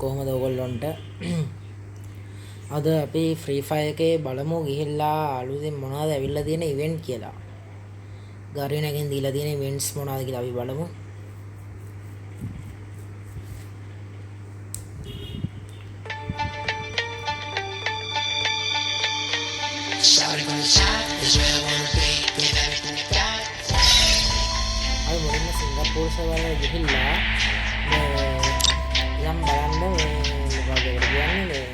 කොහොමද ඔයගොල්ලන්ට අද අපි ෆ්‍රී ෆයර් එකේ බලමු ගිහිල්ලා අලුතෙන් මොනවද ඇවිල්ලා තියෙන ඉවෙන්ට් කියලා. ගාරිනාගෙන් දීලා තියෙන ඉවෙන්ට්ස් මොනවද කියලා අපි බලමු. අපි මුලින්ම සිංගප්පූර් සර්වර් එකට ගිහිල්ලා යම් බලන්න මේ මොකද කියන්නේ මේ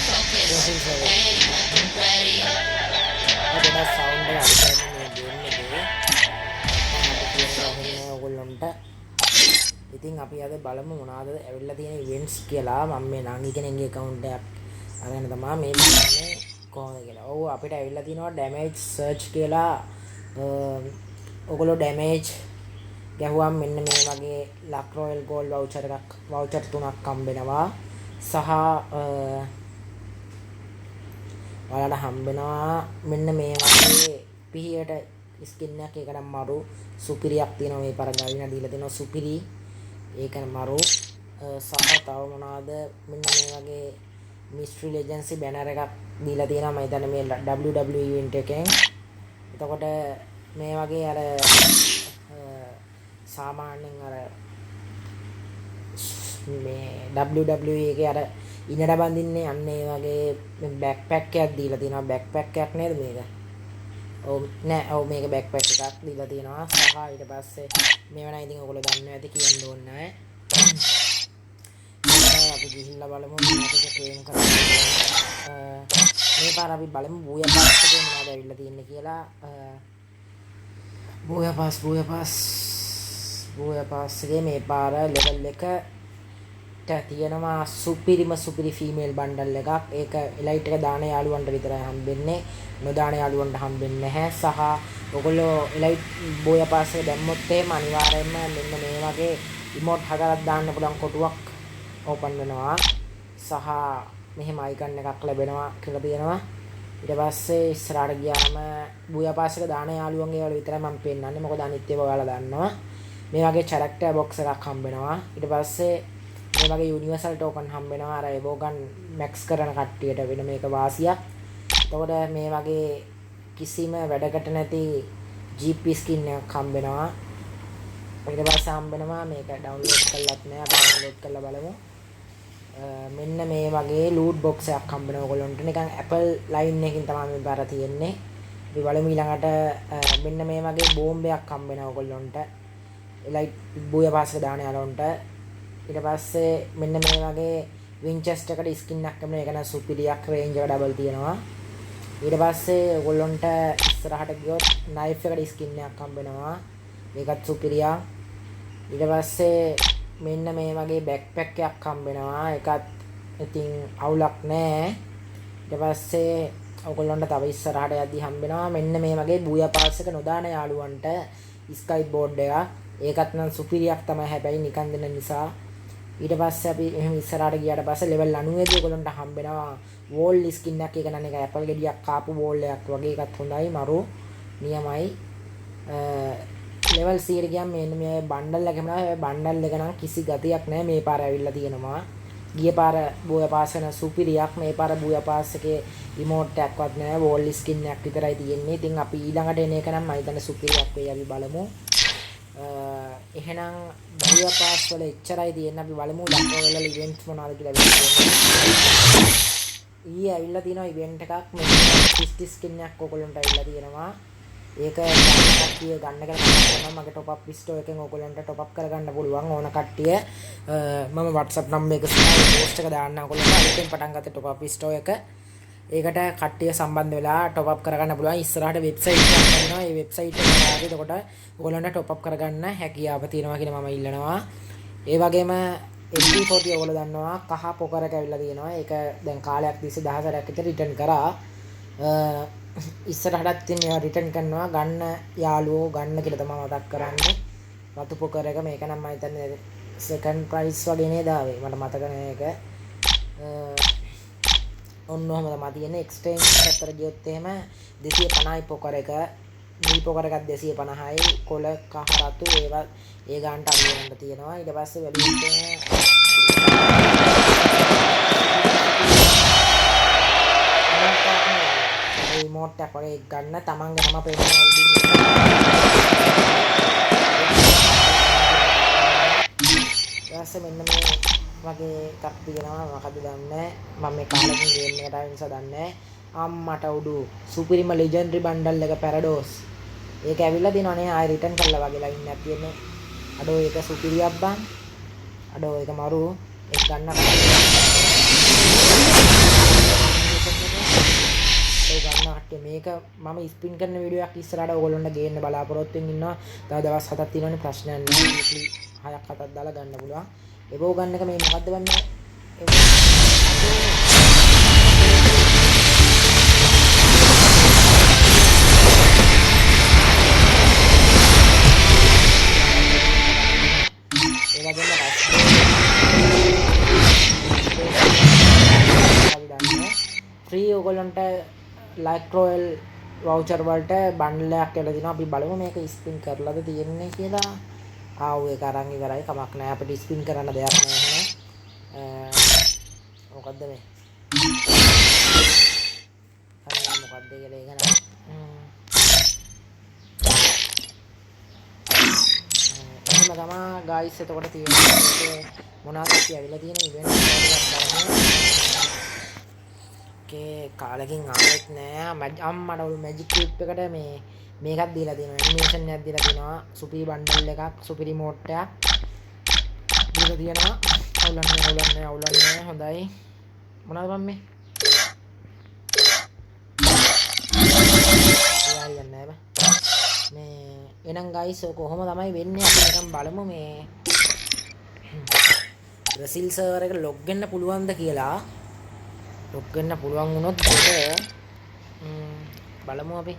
ප්‍රොෆයිල් සර්වර් අපේ සවුන්ඩ් එක අඩු කරන මේ ගේම් එකේ තමයි ඔයගොල්ලන්ට. ඉතින් අපි අද බලමු මොනවාද ඇවිල්ලා තියෙන ඉවෙන්ට්ස් කියලා. මම මේ නාගි කෙනෙක්ගේ account එකක් අරගෙන තමයි මේ බලන්නේ කොහොමද කියලා. ඔව් අපිට ඇවිල්ලා තියෙනවා damage search කියලා. ඔයගොල්ලෝ damage ගැහුවම් මෙන්න මේ වගේ luck royal gold voucher 3ක් හම්බෙනවා. සහ ඔයාලට හම්බෙනවා මෙන්න මේ වගේ පිහියට ස්කින් එකක්. ඒක නම් මරු සුපිරියක් තියෙනවා. මේ පාර ගාවිනා දීලා තියෙනවා සුපිරි. ඒක මරු සහ තව මොනවාද මෙන්න මේ වගේ mystery legacy banner එකක් දීලා තියෙනවා. මම හිතන්නේ මේ WWE event එකෙන්. එතකොට මේ වගේ අර සාමාන්‍යයෙන් අර මේ WWE එකේ අර ඉනඩ බඳින්නේ අන්න ඒ වගේ බෑක්පැක් එකක් දීලා තියෙනවා. බෑක්පැක් එකක් නේද මේක? ඔව් නෑ ඔව් මේක බෑක්පැක් එකක් දීලා තියෙනවා. සහ ඊට පස්සේ මේව නම් ඉතින් ඔයගොල්ලෝ දන්නවා ඇති කියන්න ඕනේ නෑ. අපි ගිහිල්ලා බලමු මේකට ට්‍රේන් කරලා. මේ පාර අපි බලමු බූයා පාස් එකේ මොනවද ඇවිල්ලා තියෙන්නේ කියලා. බූයා පාස් එකේ මේ පාර ලෙවල් 1 තියෙනවා සුපිරි ෆීමේල් බණ්ඩල් එකක්. ඒක එලයිට් එක දාන යාළුවන්ට විතරයි හම්බෙන්නේ. නොදාන යාළුවන්ට හම්බෙන්නේ නැහැ. සහ ඔයගොල්ලෝ එලයිට් බෝයා පාස් එක දැම්මොත් එහෙම අනිවාර්යයෙන්ම මෙන්න මේ වගේ ඉමෝට් හදලා දාන්න පුළුවන් කොටුවක් ඕපන් වෙනවා. සහ මෙහෙම අයිකන් එකක් ලැබෙනවා කියලා තියෙනවා. ඊට පස්සේ ඉස්සරහට ගියාම බෝයා පාස් එක දාන යාළුවන්ගේ වල විතරයි මම පෙන්නන්නේ. මොකද අනිත් ඒවා ඔයාලා දන්නවා. මේ වගේ character box එකක් හම්බෙනවා. ඊට පස්සේ මේ වගේ යුනිවර්සල් ටෝකන් හම්බෙනවා. අර එවෝගන් මැක්ස් කරන කට්ටියට වෙන මේක වාසියක්. එතකොට මේ වගේ කිසිම වැඩකට නැති GP ස්කින් එකක් හම්බෙනවා. ඊට පස්සේ හම්බෙනවා මේක ඩවුන්ලෝඩ් කරලත් නෑ. අපි ඩවුන්ලෝඩ් කරලා බලමු. මෙන්න මේ වගේ ලූට් බොක්ස් එකක් හම්බෙනවා ඔයගොල්ලන්ට. නිකන් Apple ලයින් එකකින් තමයි මේ බාර තියෙන්නේ. අපි බලමු ඊළඟට මෙන්න මේ වගේ බෝම්බයක් හම්බෙනවා ඔයගොල්ලන්ට. එලයිට් බෝයා පාස් එක දාන යාළුවන්ට. ඊට පස්සේ මෙන්න මේ වගේ වින්චෙස්ටර් එකට ස්කින් එකක් ලැබෙනවා. ඒක නම් සුපිරියක්. රේන්ජ් එක ඩබල් තියෙනවා. ඊට පස්සේ ඔයගොල්ලන්ට ඉස්සරහට ගියොත් නයිෆ් එකට ස්කින් එකක් හම්බෙනවා. ඒකත් සුපිරියක්. ඊට පස්සේ මෙන්න මේ වගේ බෑක්පැක් එකක් හම්බෙනවා. ඒකත් ඉතින් අවුලක් නෑ. ඊට පස්සේ ඔයගොල්ලන්ට තව ඉස්සරහට යද්දි හම්බෙනවා මෙන්න මේ වගේ බූයා පාස් එක නොදාන යාළුවන්ට ස්කයි බෝඩ් එකක්. ඒකත් නම් සුපිරියක් තමයි. හැබැයි නිකන් දෙන නිසා. ඊට පස්සේ අපි එහෙම ඉස්සරහට ගියාට පස්සේ ලෙවල් 90 දී ඔයගොල්ලන්ට හම්බෙනවා වෝල් ස්කින් එකක්. ඒක නම් එක ඇපල් ගෙඩියක් කාපු වෝල් එකක් වගේ. එකත් හොඳයි මරු නියමයි. ලෙවල් 100 ගියාම මේ බණ්ඩල් එක එනවා. ඒ බණ්ඩල් එක නම් කිසි ගතියක් නැහැ. මේ පාර ඇවිල්ලා තියෙනවා. ගිය පාර බෝයා පාස් එක සුපිරියක්. මේ පාර බෝයා පාස් එකේ රිමෝට් එකක්වත් නැහැ. වෝල් ස්කින් එකක් විතරයි තියෙන්නේ. ඉතින් අපි ඊළඟට එන එක නම් මම හිතන්නේ සුපිරියක් වෙයි. අපි බලමු. එහෙනම් බෝයා පාස් වල එච්චරයි තියෙන්නේ. අපි බලමු ලක්වල ඉවෙන්ට්ස් මොනවද කියලා ඊයේ ඇවිල්ලා තියෙනවා ඉවෙන්ට් එකක්. මේ 50 ස්කින් එකක් ඔයගොල්ලන්ට ඇවිල්ලා තියෙනවා. ඒක කට්ටිය ගන්න කරනවා. මගේ টොප් අප් පිස්ටෝ එකෙන් ඔයගොල්ලන්ට টොප් අප් කරගන්න පුළුවන් ඕන කට්ටිය. මම WhatsApp නම්බර් එක සහ පෝස්ට් එක දාන්න ඔයගොල්ලන්ට. අලුතෙන් පටන් ගත්ත টොප් අප් පිස්ටෝ එක. ඒකට කට්ටිය සම්බන්ධ වෙලා টොප් අප් කරගන්න පුළුවන්. ඉස්සරහට වෙබ්සයිට් එකක් තියෙනවා. ඒ වෙබ්සයිට් එක ආවද එතකොට ඔයගොල්ලන්ට টොප් අප් කරගන්න හැකියාව තියෙනවා කියලා මම ඉල්ලනවා. ඒ වගේම MP40 ඔයගොල්ලෝ දන්නවා කහ පොකර එක ඇවිල්ලා තියෙනවා. ඒක දැන් කාලයක් තිස්සේ 1000ක් විතර රිටර්න් කරා. ඉස්සරහටත් ඉතින් ඒවා රිටර්න් කරනවා. ගන්න යාළුවෝ ගන්න කියලා තමයි මතක් කරන්නේ. වතු පොකර එක මේක නම් මම හිතන්නේ සෙකන්ඩ් ප්‍රයිස් වගේ නේද ආවේ. මට මතක නෑ ඒක. ඔන්න ඔහම තමයි තියෙන්නේ. එක්ස්චේන්ජ් පැත්තට ගියොත් එහෙම 250යි පොකර එක. නිල් පොකර එකක් 250යි. කොළ කහ රතු ඒවා ඒ ගානට අඩු වෙනට තියෙනවා. ඊට පස්සේ වැඩි වගේ එක ගන්න තමන්ගේ නම පෙන්නන උඩින් ඊපස්සේ මෙන්න මේ වගේ එකක් තියෙනවා මොකද දන්නේ මම මේ කාලෙකින් ගේම් එකට ආව නිසා දන්නේ අම්මට උඩු සුපිරිම ලෙජෙන්ඩරි බණ්ඩල් එක පැරඩෝස් ඒක ඇවිල්ලා තියෙනවනේ ආයෙ රිටර්න් කරලා වගේ ලයින් එකක් තියෙන්නේ අඩෝ ඒක සුපිරියක් බං අඩෝ ඒක මරු ඒක ගන්න කට්ටිය මේක මම ස්පින් කරන වීඩියෝ එකක් ඉස්සරහට ඔයගොල්ලන්ට ගේන්න බලාපොරොත්තු වෙමින් ඉන්නවා. තව දවස් 7ක් තියෙනවනේ ප්‍රශ්නයක් නෑ. වීක්ලි 6ක් 7ක් දාලා ගන්න පුළුවන්. ඒකෝ ගන්න එක මේ මොකද්ද වන්නේ? ඒ වගේම ෆ්‍රී ඔයගොල්ලන්ට ලයික් රොයල් වවුචර් වලට බන්ඩල් එකක් කියලා දිනවා. අපි බලමු මේක ස්පින් කරලාද තියෙන්නේ කියලා. ආව් ඒක අරන් ඉවරයි. කමක් නැහැ. අපිට ස්පින් කරන්න දෙයක් නැහැ එහෙනම්. මොකද්ද මේ? අන්න මොකද්ද කියලා ඒක නෑ. එහෙනම් තමයි ගායිස් එතකොට තියෙන්නේ මොනවද කියලා තියෙන ඉවෙන්ට් එකක් බලමු. කාලෙකින් ආවෙත් නෑ අම්මට ඔලු මැජික් ක්ලිප් එකට මේකක් දීලා තියෙනවා ඇනිමේෂන් එකක් දීලා තියෙනවා සුපිරි බන්ඩල් එකක් සුපිරි මෝඩ් එකක් දීලා තියෙනවා අවුලන්නේ හොඳයි මොනවද මම මේ එහෙනම් ගයිස් ඔක කොහොම තමයි වෙන්නේ අපි නිකන් බලමු මේ බ්‍රසීල් සර්වර් එක ලොග් වෙන්න පුළුවන්ද කියලා ලොග් වෙන්න පුළුවන් වුණොත් බලමු අපි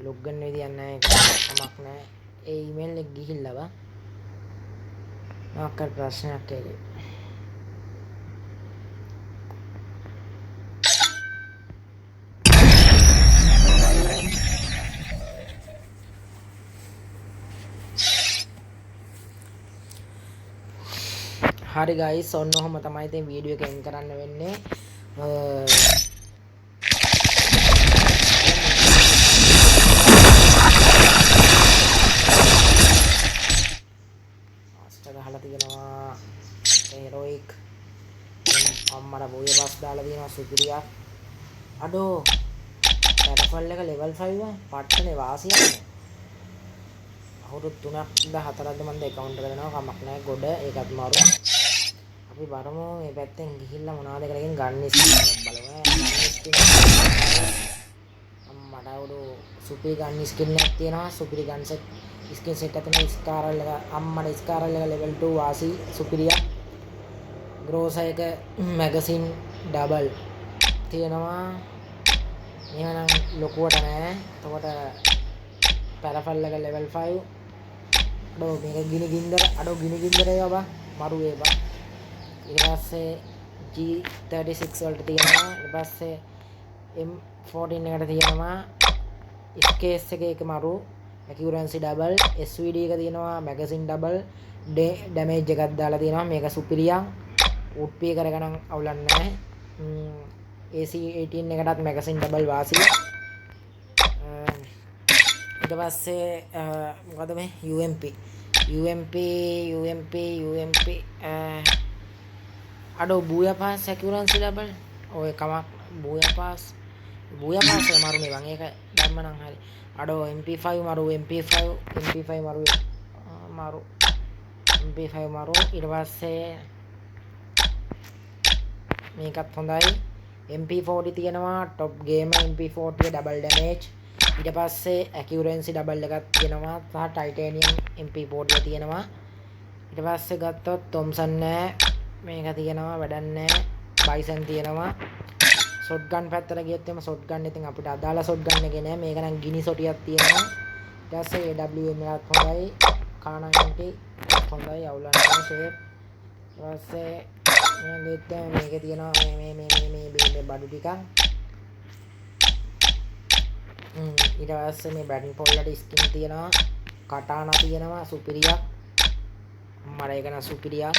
ලොග් වෙන්න විදියක් නැහැ ඒක කමක් නැහැ ඒ ඊමේල් එක ගිහිල්ලා බා මොකක්ද ප්‍රශ්නයක් ඒකේ හරි ගයිස් ඔන්න ඔහම තමයි ඉතින් වීඩියෝ එක එන් කරන්න වෙන්නේ මාස්ටර් ගහලා තියෙනවා හීරෝයික් අම්මර බෝය බස් දාලා තියෙනවා සුපිරියක් අඩෝ පැටෆල් එක ලෙවල් 5 පට්ටනේ වාසියන්නේ අවුරුදු 3ක් ඉඳලා 4ක්ද මන්ද account එක දෙනවා කමක් නැහැ ගොඩ ඒකත් මාරු අපි බලමු මේ පැත්තෙන් ගිහිල්ලා මොනවද කියලා කියන ගන්න ස්කින් එකක් බලමු ගන්න ස්කින් අම්මඩ උඩු සුපිරි ගන්න ස්කින් එකක් තියෙනවා සුපිරි ගන් සෙට් ස්කින් සෙට් එකක් තියෙනවා ස්කාරල් එක අම්මඩ ස්කාරල් එක level 2 වාසි සුපිරියක් ග්‍රෝස එක මැගසින් ඩබල් තියෙනවා එහෙනම් ලොකුවට නෑ එතකොට පැරෆල් එක level 5 අඩෝ මේක ගිනි ගින්දර ඒවා බා මරු ඒවා ඊට පස්සේ G36 වලට තියෙනවා ඊට පස්සේ M14 එකට තියෙනවා ස්කේස් එක මරු accuracy double SVD එක තියෙනවා magazine double damage එකක් දාලා තියෙනවා මේක සුපිරියක් UP එක ගණන් අවුලන්නේ නැහැ AC18 එකටත් magazine double වාසිය ඊට පස්සේ මොකද මේ UMP අඩෝ බූයා පාස් accuracy double ඔය කමක් බූයා පාස් මරුනේ බං ඒක දැම්ම නම් හරි අඩෝ MP5 මරු MP5 මරු ඊට පස්සේ මේකත් හොඳයි MP40 තියෙනවා top gamer MP40 double damage ඊට පස්සේ accuracy double එකක් තියෙනවා සහ titanium MP40 තියෙනවා ඊට පස්සේ ගත්තොත් Thompson නෑ මේක තියෙනවා වැඩක් නෑ Bison තියෙනවා shotgun පැත්තට ගියොත් එම shotgun ඉතින් අපිට අදාළ shotgun එකේ නෑ මේක නම් ගිනි සොටියක් තියෙනවා ඊට පස්සේ AWM එකත් හොඳයි K90 හොඳයි අවුලන්නේ shape ඊට පස්සේ මේකේ තියෙනවා මේ බඩු ටිකක් ඊට පස්සේ මේ බැටන් පොල්ලට ස්කින් තියෙනවා කටානා තියෙනවා සුපිරියක් මර එක නම් සුපිරියක්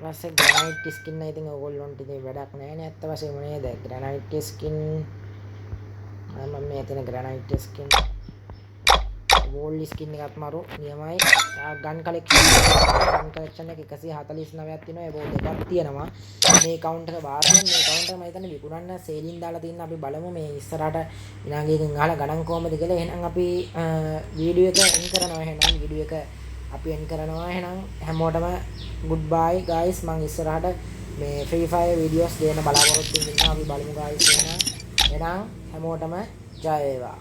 ඊපස්සේ ග්‍රැනයිට් ස්කින් එක ඉතින් ඕගොල්ලොන්ට ඉතින් වැඩක් නැහැ නේ ඇත්ත වශයෙන්ම නේද ග්‍රැනයිට් ස්කින් මම මේ තියෙන ග්‍රැනයිට් ස්කින් වෝල් ස්කින් එකත් මරු නියමයි ගන් කලෙක්ෂන් එක 149ක් තියෙනවා ඒ බෝල් දෙකක් තියෙනවා මේ කවුන්ට් එක වාර්තියෙන් මේ කවුන්ට් එක මම හිතන්නේ විකුණන්න සේලින් දාලා තියෙන අපි බලමු මේ ඉස්සරහට විනාඩියකින් අහලා ගණන් කොහමද කියලා එහෙනම් අපි වීඩියෝ එක එන් කරනවා එහෙනම් වීඩියෝ එක අපි එන් කරනවා එහෙනම් හැමෝටම good bye guys මම ඉස්සරහට මේ free fire videos දෙන්න බලාපොරොත්තු වෙනවා අපි බලමු guys එහෙනම් හැමෝටම ජය වේවා